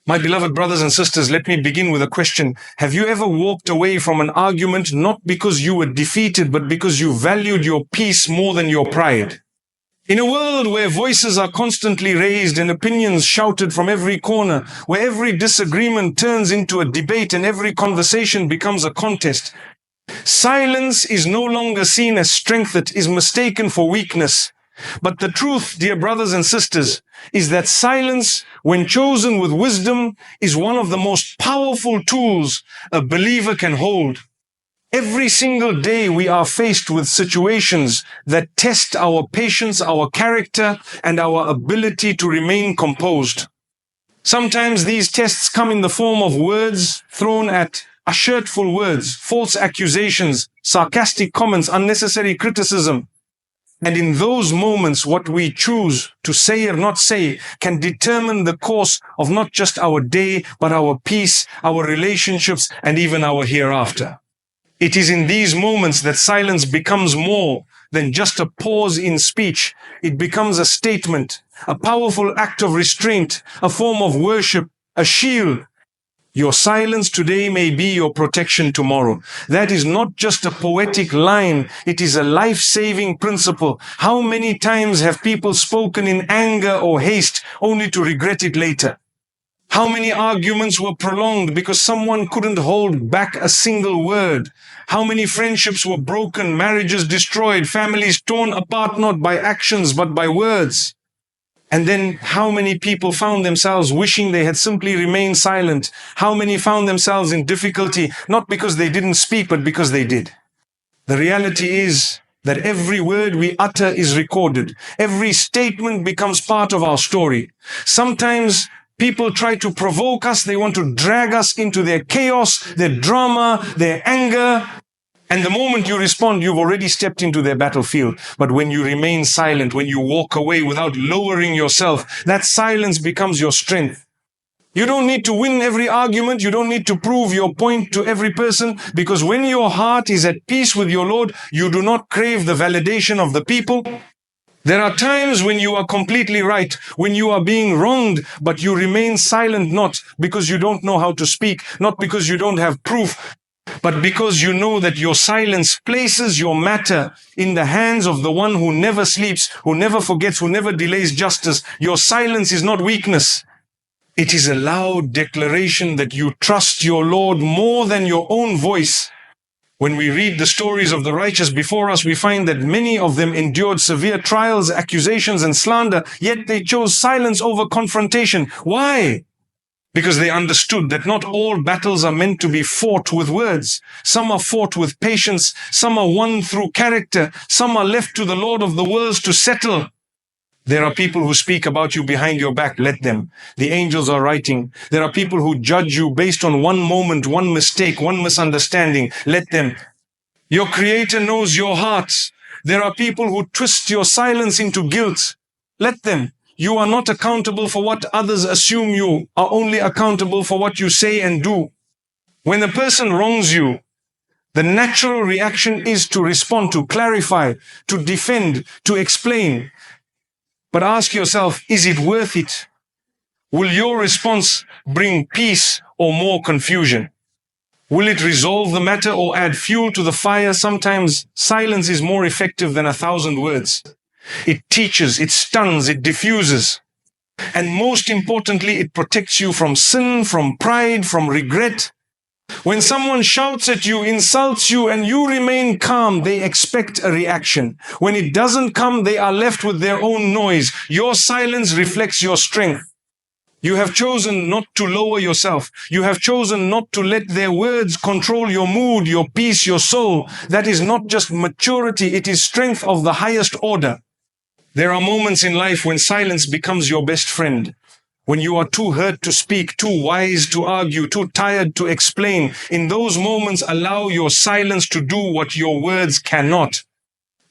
My beloved brothers and sisters, let me begin with a question. Have you ever walked away from an argument not because you were defeated, but because you valued your peace more than your pride? In a world where voices are constantly raised and opinions shouted from every corner, where every disagreement turns into a debate and every conversation becomes a contest, silence is no longer seen as strength, it is mistaken for weakness. But the truth, dear brothers and sisters, is that silence, when chosen with wisdom, is one of the most powerful tools a believer can hold. Every single day we are faced with situations that test our patience, our character, and our ability to remain composed. Sometimes these tests come in the form of words thrown at us, hurtful words, false accusations, sarcastic comments, unnecessary criticism. And in those moments, what we choose to say or not say can determine the course of not just our day, but our peace, our relationships, and even our hereafter. It is in these moments that silence becomes more than just a pause in speech. It becomes a statement, a powerful act of restraint, a form of worship, a shield. Your silence today may be your protection tomorrow. That is not just a poetic line. It is a life-saving principle. How many times have people spoken in anger or haste only to regret it later? How many arguments were prolonged because someone couldn't hold back a single word? How many friendships were broken, marriages destroyed, families torn apart not by actions but by words? And then how many people found themselves wishing they had simply remained silent? How many found themselves in difficulty, not because they didn't speak, but because they did? The reality is that every word we utter is recorded. Every statement becomes part of our story. Sometimes people try to provoke us. They want to drag us into their chaos, their drama, their anger. And the moment you respond, you've already stepped into their battlefield. But when you remain silent, when you walk away without lowering yourself, that silence becomes your strength. You don't need to win every argument. You don't need to prove your point to every person, because when your heart is at peace with your Lord, you do not crave the validation of the people. There are times when you are completely right, when you are being wronged, but you remain silent, not because you don't know how to speak, not because you don't have proof, but because you know that your silence places your matter in the hands of the one who never sleeps, who never forgets, who never delays justice. Your silence is not weakness. It is a loud declaration that you trust your Lord more than your own voice. When we read the stories of the righteous before us, we find that many of them endured severe trials, accusations, and slander, yet they chose silence over confrontation. Why? Because they understood that not all battles are meant to be fought with words. Some are fought with patience. Some are won through character. Some are left to the Lord of the worlds to settle. There are people who speak about you behind your back. Let them. The angels are writing. There are people who judge you based on one moment, one mistake, one misunderstanding. Let them. Your Creator knows your heart. There are people who twist your silence into guilt. Let them. You are not accountable for what others assume. You are only accountable for what you say and do. When a person wrongs you, the natural reaction is to respond, to clarify, to defend, to explain. But ask yourself, is it worth it? Will your response bring peace or more confusion? Will it resolve the matter or add fuel to the fire? Sometimes silence is more effective than 1,000 words. It teaches, it stuns, it diffuses. And most importantly, it protects you from sin, from pride, from regret. When someone shouts at you, insults you, and you remain calm, they expect a reaction. When it doesn't come, they are left with their own noise. Your silence reflects your strength. You have chosen not to lower yourself. You have chosen not to let their words control your mood, your peace, your soul. That is not just maturity, it is strength of the highest order. There are moments in life when silence becomes your best friend. When you are too hurt to speak, too wise to argue, too tired to explain. In those moments, allow your silence to do what your words cannot.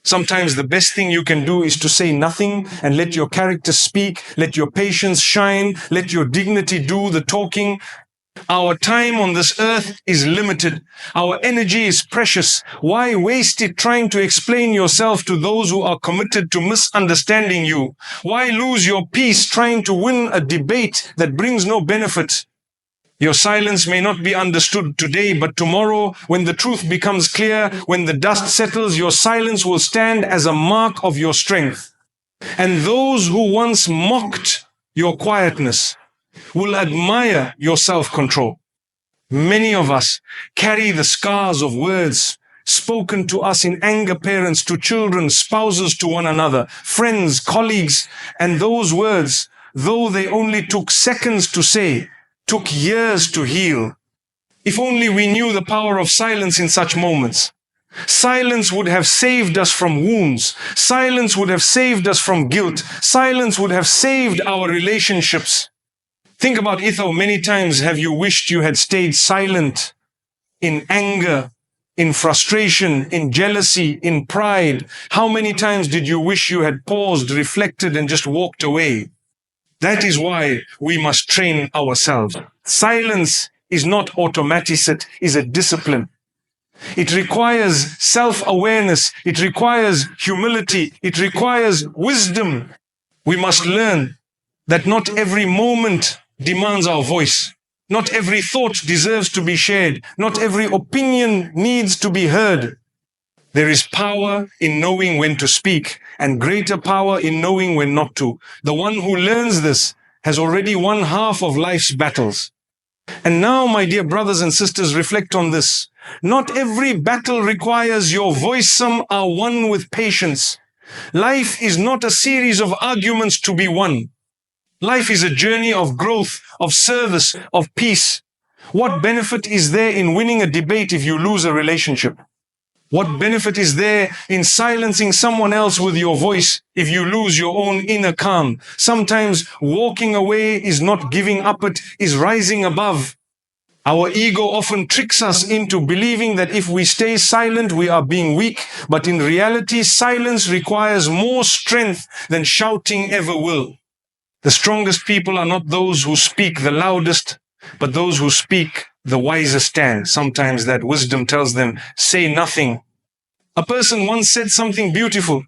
Sometimes the best thing you can do is to say nothing and let your character speak, let your patience shine, let your dignity do the talking. Our time on this earth is limited. Our energy is precious. Why waste it trying to explain yourself to those who are committed to misunderstanding you? Why lose your peace trying to win a debate that brings no benefit? Your silence may not be understood today, but tomorrow, when the truth becomes clear, when the dust settles, your silence will stand as a mark of your strength. And those who once mocked your quietness will admire your self-control. Many of us carry the scars of words spoken to us in anger, parents to children, spouses to one another, friends, colleagues, and those words, though they only took seconds to say, took years to heal. If only we knew the power of silence in such moments. Silence would have saved us from wounds. Silence would have saved us from guilt. Silence would have saved our relationships. Think about it. How many times have you wished you had stayed silent in anger, in frustration, in jealousy, in pride? How many times did you wish you had paused, reflected, and just walked away? That is why we must train ourselves. Silence is not automaticity, it is a discipline. It requires self-awareness. It requires humility. It requires wisdom. We must learn that not every moment demands our voice. Not every thought deserves to be shared. Not every opinion needs to be heard. There is power in knowing when to speak, and greater power in knowing when not to. The one who learns this has already won half of life's battles. And now, my dear brothers and sisters, reflect on this. Not every battle requires your voice. Some are won with patience. Life is not a series of arguments to be won. Life is a journey of growth, of service, of peace. What benefit is there in winning a debate if you lose a relationship? What benefit is there in silencing someone else with your voice if you lose your own inner calm? Sometimes walking away is not giving up, it is rising above. Our ego often tricks us into believing that if we stay silent, we are being weak. But in reality, silence requires more strength than shouting ever will. The strongest people are not those who speak the loudest, but those who speak the wisest stand. Sometimes that wisdom tells them, say nothing. A person once said something beautiful.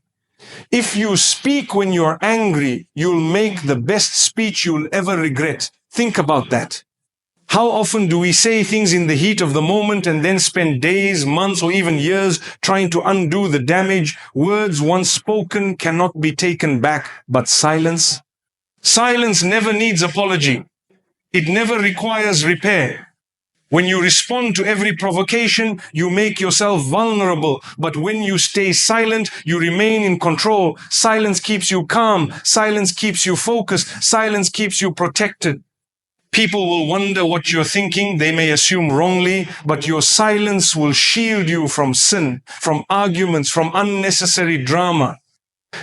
If you speak when you're angry, you'll make the best speech you'll ever regret. Think about that. How often do we say things in the heat of the moment and then spend days, months, or even years trying to undo the damage? Words once spoken cannot be taken back, but silence? Silence never needs apology. It never requires repair. When you respond to every provocation, you make yourself vulnerable. But when you stay silent, you remain in control. Silence keeps you calm. Silence keeps you focused. Silence keeps you protected. People will wonder what you're thinking. They may assume wrongly, but your silence will shield you from sin, from arguments, from unnecessary drama.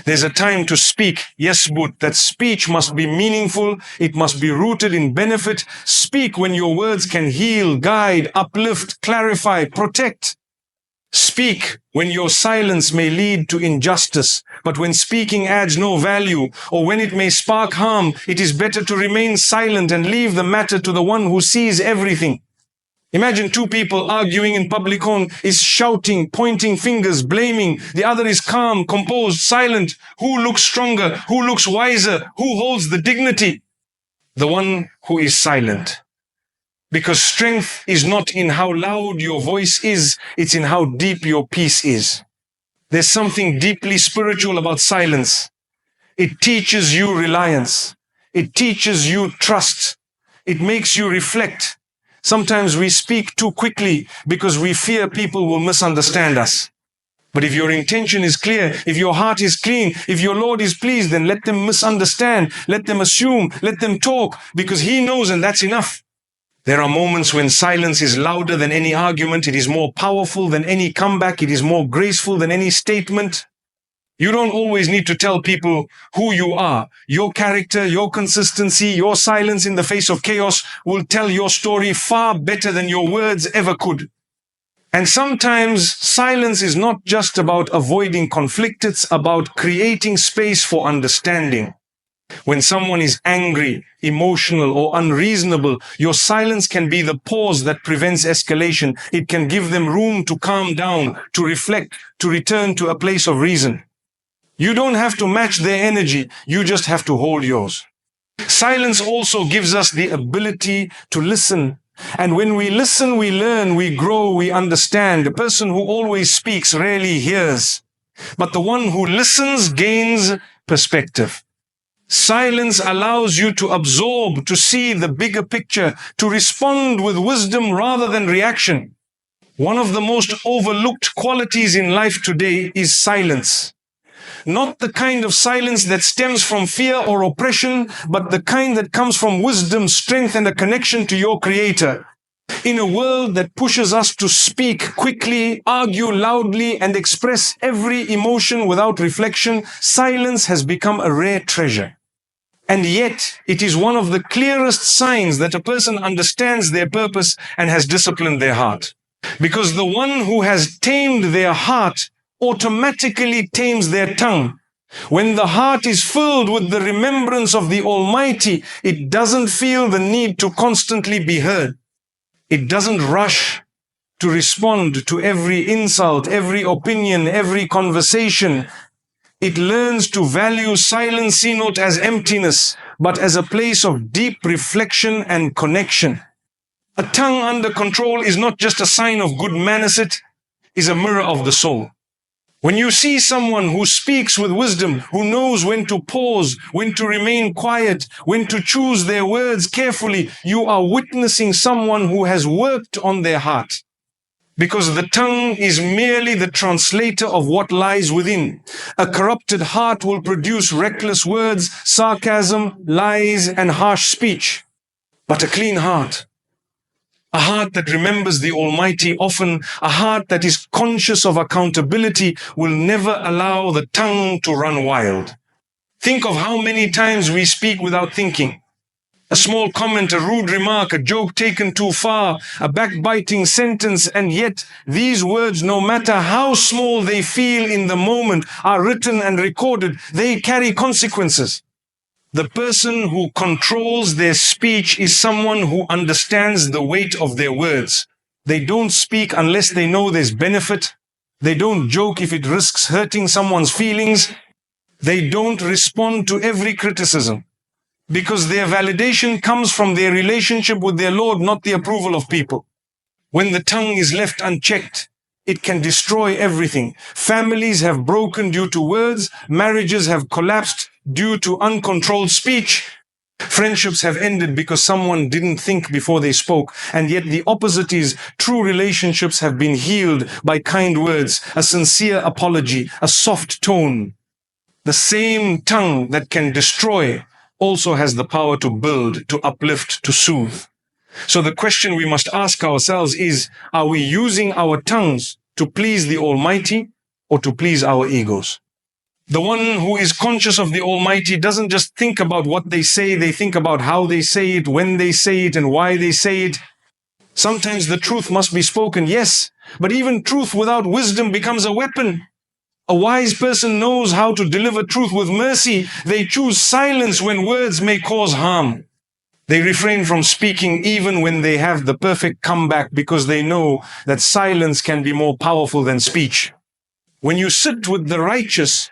There's a time to speak. Yes, but that speech must be meaningful. It must be rooted in benefit. Speak when your words can heal, guide, uplift, clarify, protect. Speak when your silence may lead to injustice, but when speaking adds no value, or when it may spark harm, it is better to remain silent and leave the matter to the one who sees everything. Imagine two people arguing in public. One is shouting, pointing fingers, blaming. The other is calm, composed, silent. Who looks stronger? Who looks wiser? Who holds the dignity? The one who is silent. Because strength is not in how loud your voice is, it's in how deep your peace is. There's something deeply spiritual about silence. It teaches you reliance. It teaches you trust. It makes you reflect. Sometimes we speak too quickly because we fear people will misunderstand us. But if your intention is clear, if your heart is clean, if your Lord is pleased, then let them misunderstand, let them assume, let them talk, because He knows, and that's enough. There are moments when silence is louder than any argument. It is more powerful than any comeback. It is more graceful than any statement. You don't always need to tell people who you are. Your character, your consistency, your silence in the face of chaos will tell your story far better than your words ever could. And sometimes silence is not just about avoiding conflict. It's about creating space for understanding. When someone is angry, emotional, or unreasonable, your silence can be the pause that prevents escalation. It can give them room to calm down, to reflect, to return to a place of reason. You don't have to match their energy, you just have to hold yours. Silence also gives us the ability to listen. And when we listen, we learn, we grow, we understand. A person who always speaks rarely hears. But the one who listens gains perspective. Silence allows you to absorb, to see the bigger picture, to respond with wisdom rather than reaction. One of the most overlooked qualities in life today is silence. Not the kind of silence that stems from fear or oppression, but the kind that comes from wisdom, strength, and a connection to your Creator. In a world that pushes us to speak quickly, argue loudly, and express every emotion without reflection, silence has become a rare treasure. And yet, it is one of the clearest signs that a person understands their purpose and has disciplined their heart. Because the one who has tamed their heart automatically tames their tongue. When the heart is filled with the remembrance of the Almighty, it doesn't feel the need to constantly be heard. It doesn't rush to respond to every insult, every opinion, every conversation. It learns to value silence not as emptiness, but as a place of deep reflection and connection. A tongue under control is not just a sign of good manners, it is a mirror of the soul. When you see someone who speaks with wisdom, who knows when to pause, when to remain quiet, when to choose their words carefully, you are witnessing someone who has worked on their heart. Because the tongue is merely the translator of what lies within. A corrupted heart will produce reckless words, sarcasm, lies, and harsh speech. But a clean heart, a heart that remembers the Almighty often, a heart that is conscious of accountability, will never allow the tongue to run wild. Think of how many times we speak without thinking. A small comment, a rude remark, a joke taken too far, a backbiting sentence, and yet these words, no matter how small they feel in the moment, are written and recorded. They carry consequences. The person who controls their speech is someone who understands the weight of their words. They don't speak unless they know there's benefit. They don't joke if it risks hurting someone's feelings. They don't respond to every criticism, because their validation comes from their relationship with their Lord, not the approval of people. When the tongue is left unchecked, it can destroy everything. Families have broken due to words. Marriages have collapsed due to uncontrolled speech. Friendships have ended because someone didn't think before they spoke. And yet the opposite is true relationships have been healed by kind words, a sincere apology, a soft tone. The same tongue that can destroy also has the power to build, to uplift, to soothe. So the question we must ask ourselves is, are we using our tongues to please the Almighty or to please our egos? The one who is conscious of the Almighty doesn't just think about what they think about how they say it, when they say it, and why they say it. Sometimes the truth must be spoken, yes, but even truth without wisdom becomes a weapon. A wise person knows how to deliver truth with mercy. They choose silence when words may cause harm. They refrain from speaking even when they have the perfect comeback, because they know that silence can be more powerful than speech. When you sit with the righteous,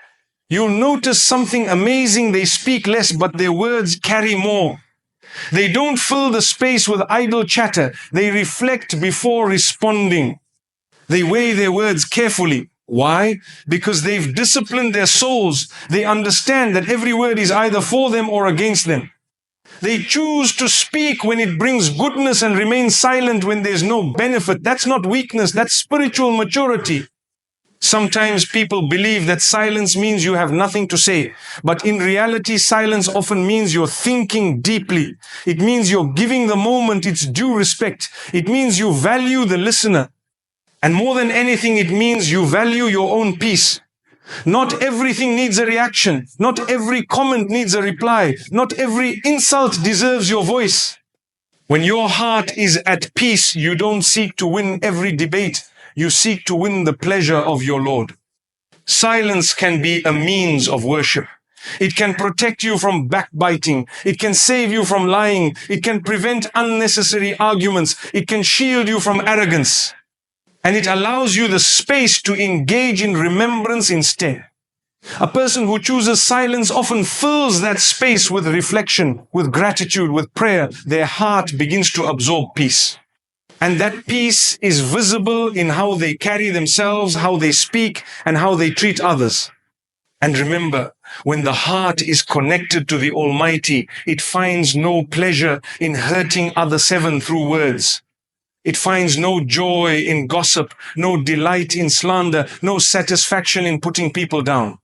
you'll notice something amazing. They speak less, but their words carry more. They don't fill the space with idle chatter. They reflect before responding. They weigh their words carefully. Why? Because they've disciplined their souls. They understand that every word is either for them or against them. They choose to speak when it brings goodness and remain silent when there's no benefit. That's not weakness, that's spiritual maturity. Sometimes people believe that silence means you have nothing to say. But in reality, silence often means you're thinking deeply. It means you're giving the moment its due respect. It means you value the listener. And more than anything, it means you value your own peace. Not everything needs a reaction. Not every comment needs a reply. Not every insult deserves your voice. When your heart is at peace, you don't seek to win every debate. You seek to win the pleasure of your Lord. Silence can be a means of worship. It can protect you from backbiting. It can save you from lying. It can prevent unnecessary arguments. It can shield you from arrogance. And it allows you the space to engage in remembrance instead. A person who chooses silence often fills that space with reflection, with gratitude, with prayer. Their heart begins to absorb peace. And that peace is visible in how they carry themselves, how they speak, and how they treat others. And remember, when the heart is connected to the Almighty, it finds no pleasure in hurting other seven through words. It finds no joy in gossip, no delight in slander, no satisfaction in putting people down.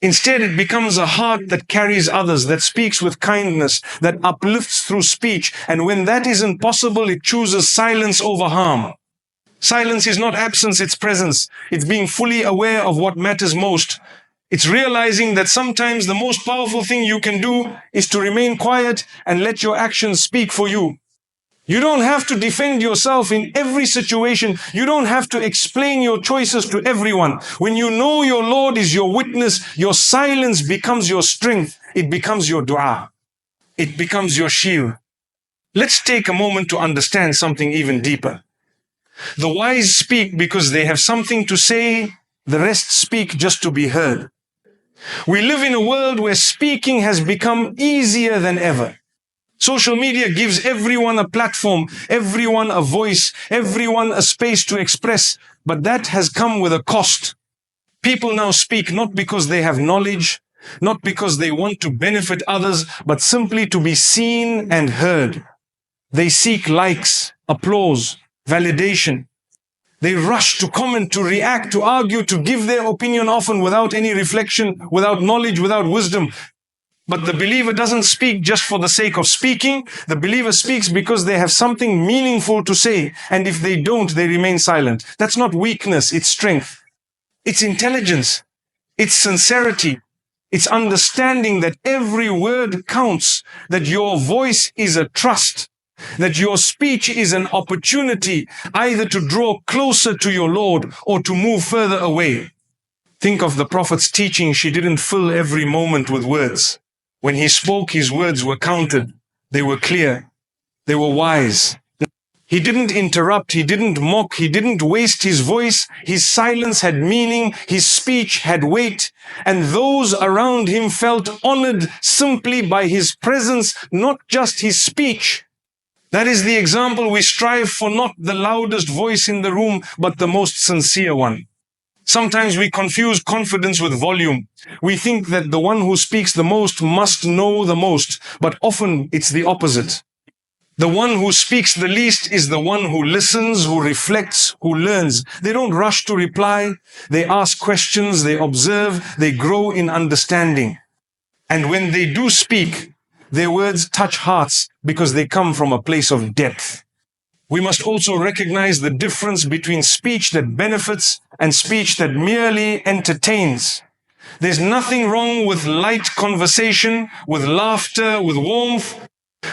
Instead, it becomes a heart that carries others, that speaks with kindness, that uplifts through speech. And when that isn't possible, it chooses silence over harm. Silence is not absence, it's presence. It's being fully aware of what matters most. It's realizing that sometimes the most powerful thing you can do is to remain quiet and let your actions speak for you. You don't have to defend yourself in every situation. You don't have to explain your choices to everyone. When you know your Lord is your witness, your silence becomes your strength. It becomes your dua. It becomes your shield. Let's take a moment to understand something even deeper. The wise speak because they have something to say. The rest speak just to be heard. We live in a world where speaking has become easier than ever. Social media gives everyone a platform, everyone a voice, everyone a space to express, but that has come with a cost. People now speak not because they have knowledge, not because they want to benefit others, but simply to be seen and heard. They seek likes, applause, validation. They rush to comment, to react, to argue, to give their opinion, often without any reflection, without knowledge, without wisdom. But the believer doesn't speak just for the sake of speaking. The believer speaks because they have something meaningful to say. And if they don't, they remain silent. That's not weakness, it's strength. It's intelligence. It's sincerity. It's understanding that every word counts, that your voice is a trust, that your speech is an opportunity either to draw closer to your Lord or to move further away. Think of the Prophet's teaching. She didn't fill every moment with words. When he spoke, his words were counted. They were clear. They were wise. He didn't interrupt. He didn't mock. He didn't waste his voice. His silence had meaning. His speech had weight. And those around him felt honored simply by his presence, not just his speech. That is the example we strive for, not the loudest voice in the room, but the most sincere one. Sometimes we confuse confidence with volume. We think that the one who speaks the most must know the most, but often it's the opposite. The one who speaks the least is the one who listens, who reflects, who learns. They don't rush to reply. They ask questions, they observe, they grow in understanding. And when they do speak, their words touch hearts because they come from a place of depth. We must also recognize the difference between speech that benefits and speech that merely entertains. There's nothing wrong with light conversation, with laughter, with warmth.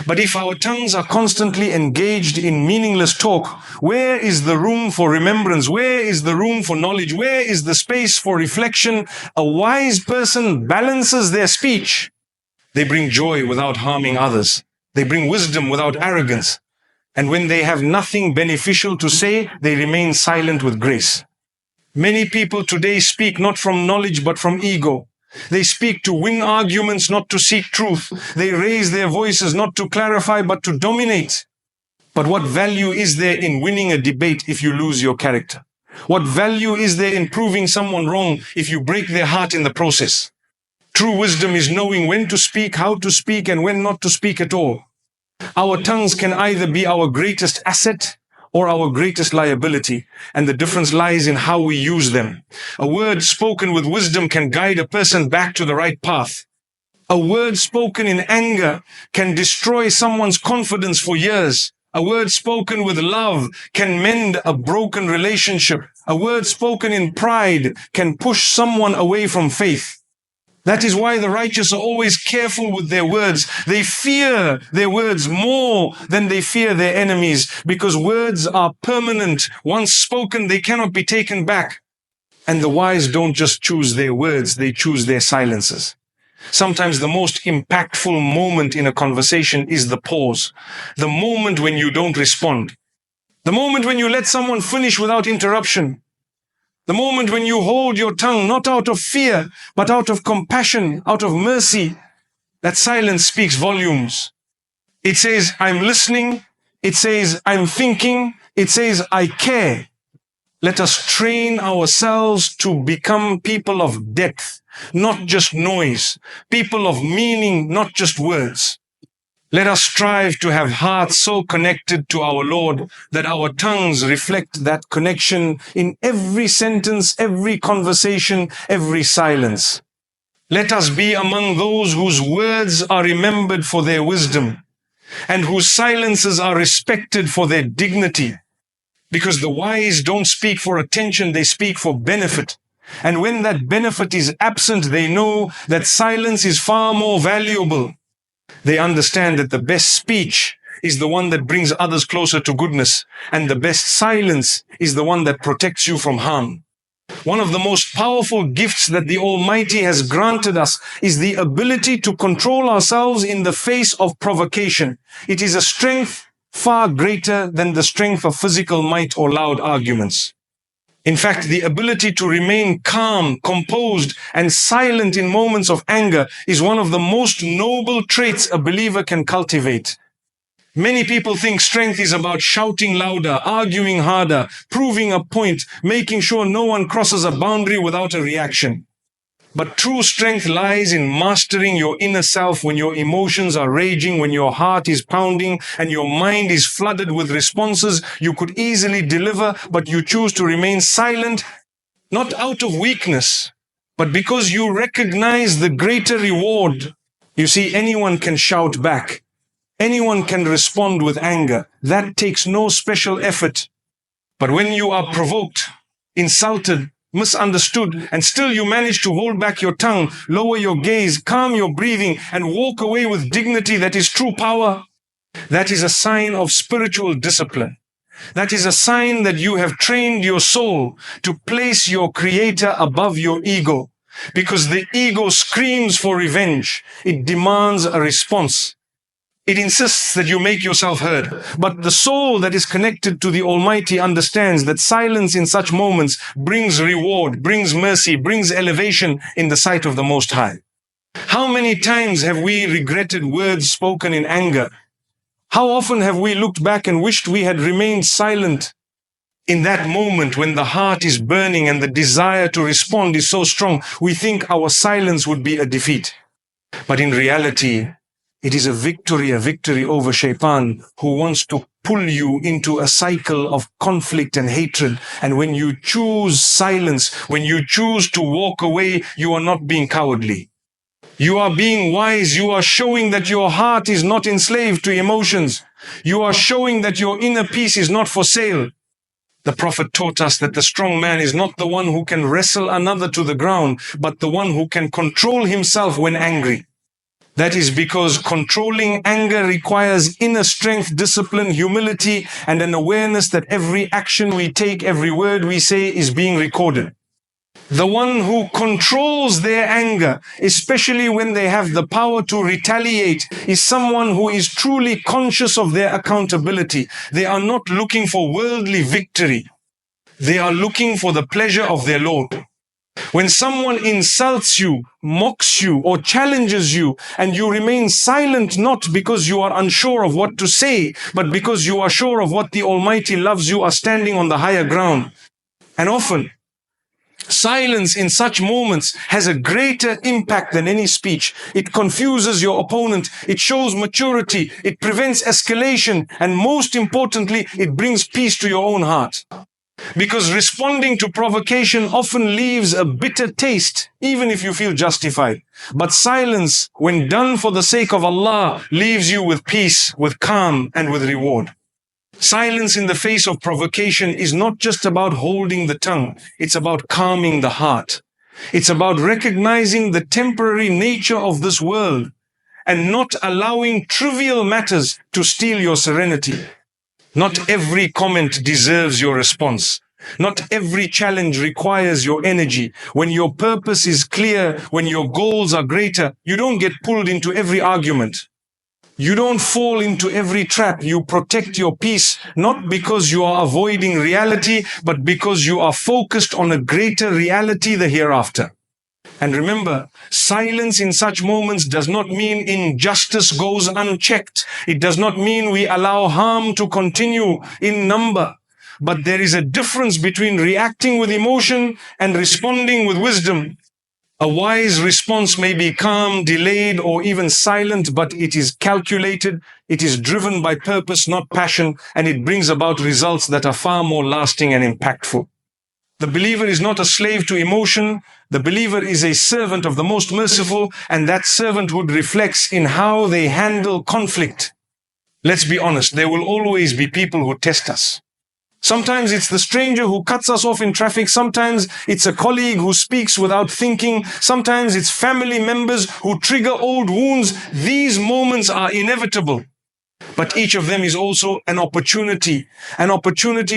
But if our tongues are constantly engaged in meaningless talk, where is the room for remembrance? Where is the room for knowledge? Where is the space for reflection? A wise person balances their speech. They bring joy without harming others. They bring wisdom without arrogance. And when they have nothing beneficial to say, they remain silent with grace. Many people today speak not from knowledge, but from ego. They speak to win arguments, not to seek truth. They raise their voices not to clarify, but to dominate. But what value is there in winning a debate if you lose your character? What value is there in proving someone wrong if you break their heart in the process? True wisdom is knowing when to speak, how to speak, and when not to speak at all. Our tongues can either be our greatest asset or our greatest liability, and the difference lies in how we use them. A word spoken with wisdom can guide a person back to the right path. A word spoken in anger can destroy someone's confidence for years. A word spoken with love can mend a broken relationship. A word spoken in pride can push someone away from faith. That is why the righteous are always careful with their words. They fear their words more than they fear their enemies, because words are permanent. Once spoken, they cannot be taken back. And the wise don't just choose their words, they choose their silences. Sometimes the most impactful moment in a conversation is the pause, the moment when you don't respond, the moment when you let someone finish without interruption, the moment when you hold your tongue not out of fear, but out of compassion, out of mercy. That silence speaks volumes. It says, I'm listening. It says, I'm thinking. It says, I care. Let us train ourselves to become people of depth, not just noise, people of meaning, not just words. Let us strive to have hearts so connected to our Lord that our tongues reflect that connection in every sentence, every conversation, every silence. Let us be among those whose words are remembered for their wisdom and whose silences are respected for their dignity. Because the wise don't speak for attention, they speak for benefit. And when that benefit is absent, they know that silence is far more valuable. They understand that the best speech is the one that brings others closer to goodness, and the best silence is the one that protects you from harm. One of the most powerful gifts that the Almighty has granted us is the ability to control ourselves in the face of provocation. It is a strength far greater than the strength of physical might or loud arguments. In fact, the ability to remain calm, composed, and silent in moments of anger is one of the most noble traits a believer can cultivate. Many people think strength is about shouting louder, arguing harder, proving a point, making sure no one crosses a boundary without a reaction. But true strength lies in mastering your inner self when your emotions are raging, when your heart is pounding, and your mind is flooded with responses you could easily deliver, but you choose to remain silent, not out of weakness, but because you recognize the greater reward. You see, anyone can shout back. Anyone can respond with anger. That takes no special effort. But when you are provoked, insulted, misunderstood, and still you manage to hold back your tongue, lower your gaze, calm your breathing, and walk away with dignity, that is true power. That is a sign of spiritual discipline. That is a sign that you have trained your soul to place your Creator above your ego. Because the ego screams for revenge. It demands a response. It insists that you make yourself heard. But the soul that is connected to the Almighty understands that silence in such moments brings reward, brings mercy, brings elevation in the sight of the Most High. How many times have we regretted words spoken in anger? How often have we looked back and wished we had remained silent in that moment when the heart is burning and the desire to respond is so strong? We think our silence would be a defeat. But in reality, it is a victory over Shaitan, who wants to pull you into a cycle of conflict and hatred. And when you choose silence, when you choose to walk away, you are not being cowardly. You are being wise. You are showing that your heart is not enslaved to emotions. You are showing that your inner peace is not for sale. The Prophet taught us that the strong man is not the one who can wrestle another to the ground, but the one who can control himself when angry. That is because controlling anger requires inner strength, discipline, humility, and an awareness that every action we take, every word we say is being recorded. The one who controls their anger, especially when they have the power to retaliate, is someone who is truly conscious of their accountability. They are not looking for worldly victory. They are looking for the pleasure of their Lord. When someone insults you, mocks you, or challenges you, and you remain silent not because you are unsure of what to say, but because you are sure of what the Almighty loves, you are standing on the higher ground. And often, silence in such moments has a greater impact than any speech. It confuses your opponent. It shows maturity. It prevents escalation. And most importantly, it brings peace to your own heart. Because responding to provocation often leaves a bitter taste, even if you feel justified. But silence, when done for the sake of Allah, leaves you with peace, with calm, and with reward. Silence in the face of provocation is not just about holding the tongue. It's about calming the heart. It's about recognizing the temporary nature of this world and not allowing trivial matters to steal your serenity. Not every comment deserves your response. Not every challenge requires your energy. When your purpose is clear, when your goals are greater, you don't get pulled into every argument. You don't fall into every trap. You protect your peace, not because you are avoiding reality, but because you are focused on a greater reality, the hereafter. And remember, silence in such moments does not mean injustice goes unchecked. It does not mean we allow harm to continue in number. But there is a difference between reacting with emotion and responding with wisdom. A wise response may be calm, delayed, or even silent, but it is calculated, it is driven by purpose, not passion, and it brings about results that are far more lasting and impactful. The believer is not a slave to emotion. The believer is a servant of the Most Merciful, and that servanthood reflects in how they handle conflict. Let's be honest, there will always be people who test us. Sometimes it's the stranger who cuts us off in traffic. Sometimes it's a colleague who speaks without thinking. Sometimes it's family members who trigger old wounds. These moments are inevitable. But each of them is also an opportunity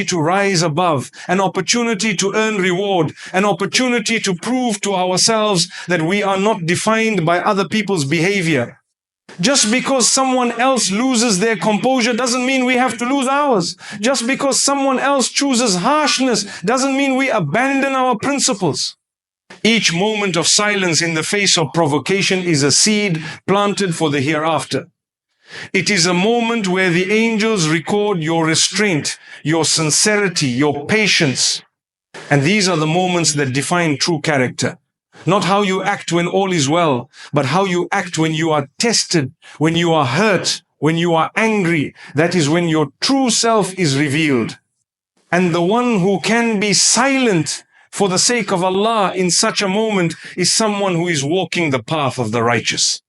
to rise above, an opportunity to earn reward, an opportunity to prove to ourselves that we are not defined by other people's behavior. Just because someone else loses their composure doesn't mean we have to lose ours. Just because someone else chooses harshness doesn't mean we abandon our principles. Each moment of silence in the face of provocation is a seed planted for the hereafter. It is a moment where the angels record your restraint, your sincerity, your patience. And these are the moments that define true character. Not how you act when all is well, but how you act when you are tested, when you are hurt, when you are angry. That is when your true self is revealed. And the one who can be silent for the sake of Allah in such a moment is someone who is walking the path of the righteous.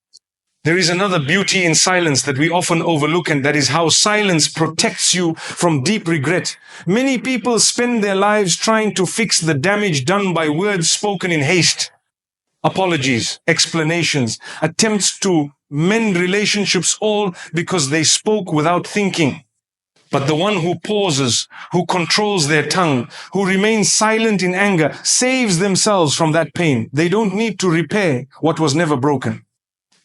There is another beauty in silence that we often overlook, and that is how silence protects you from deep regret. Many people spend their lives trying to fix the damage done by words spoken in haste. Apologies, explanations, attempts to mend relationships, all because they spoke without thinking. But the one who pauses, who controls their tongue, who remains silent in anger, saves themselves from that pain. They don't need to repair what was never broken.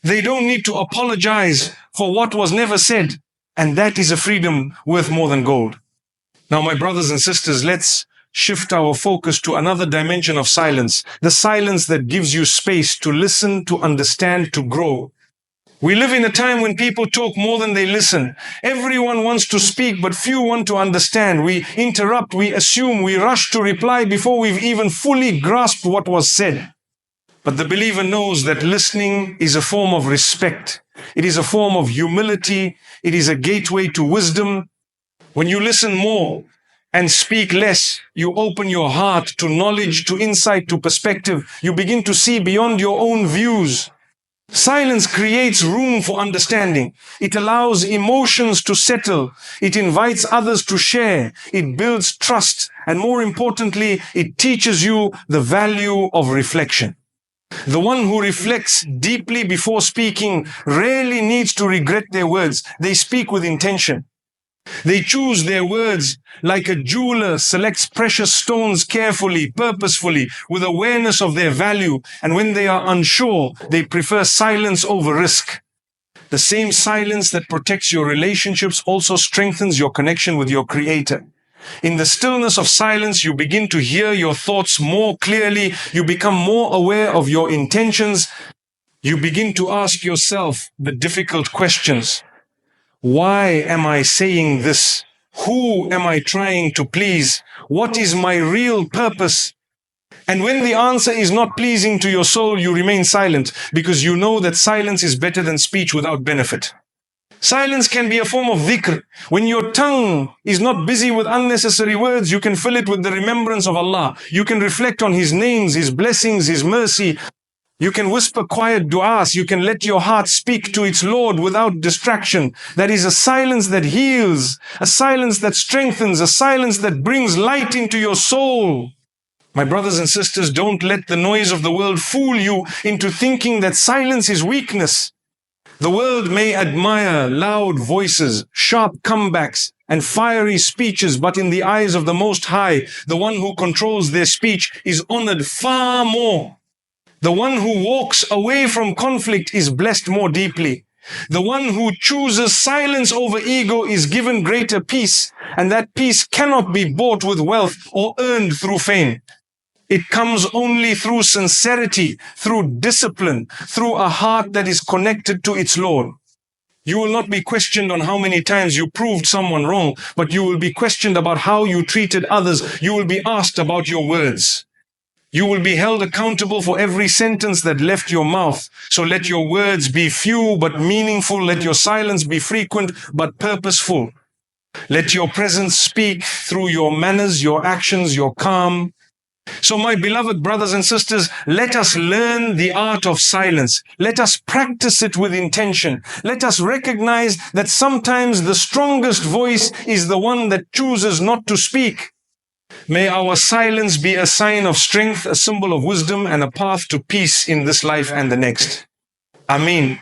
They don't need to apologize for what was never said. And that is a freedom worth more than gold. Now, my brothers and sisters, let's shift our focus to another dimension of silence. The silence that gives you space to listen, to understand, to grow. We live in a time when people talk more than they listen. Everyone wants to speak, but few want to understand. We interrupt, we assume, we rush to reply before we've even fully grasped what was said. But the believer knows that listening is a form of respect. It is a form of humility. It is a gateway to wisdom. When you listen more and speak less, you open your heart to knowledge, to insight, to perspective. You begin to see beyond your own views. Silence creates room for understanding. It allows emotions to settle. It invites others to share. It builds trust. And more importantly, it teaches you the value of reflection. The one who reflects deeply before speaking rarely needs to regret their words. They speak with intention. They choose their words like a jeweler selects precious stones carefully, purposefully, with awareness of their value. And when they are unsure, they prefer silence over risk. The same silence that protects your relationships also strengthens your connection with your Creator. In the stillness of silence, you begin to hear your thoughts more clearly. You become more aware of your intentions. You begin to ask yourself the difficult questions. Why am I saying this? Who am I trying to please? What is my real purpose? And when the answer is not pleasing to your soul, you remain silent because you know that silence is better than speech without benefit. Silence can be a form of dhikr. When your tongue is not busy with unnecessary words, you can fill it with the remembrance of Allah. You can reflect on His names, His blessings, His mercy. You can whisper quiet du'as. You can let your heart speak to its Lord without distraction. That is a silence that heals, a silence that strengthens, a silence that brings light into your soul. My brothers and sisters, don't let the noise of the world fool you into thinking that silence is weakness. The world may admire loud voices, sharp comebacks, and fiery speeches, but in the eyes of the Most High, the one who controls their speech is honored far more. The one who walks away from conflict is blessed more deeply. The one who chooses silence over ego is given greater peace, and that peace cannot be bought with wealth or earned through fame. It comes only through sincerity, through discipline, through a heart that is connected to its Lord. You will not be questioned on how many times you proved someone wrong, but you will be questioned about how you treated others. You will be asked about your words. You will be held accountable for every sentence that left your mouth. So let your words be few but meaningful. Let your silence be frequent but purposeful. Let your presence speak through your manners, your actions, your calm. So my beloved brothers and sisters, let us learn the art of silence. Let us practice it with intention. Let us recognize that sometimes the strongest voice is the one that chooses not to speak. May our silence be a sign of strength, a symbol of wisdom, and a path to peace in this life and the next. Ameen.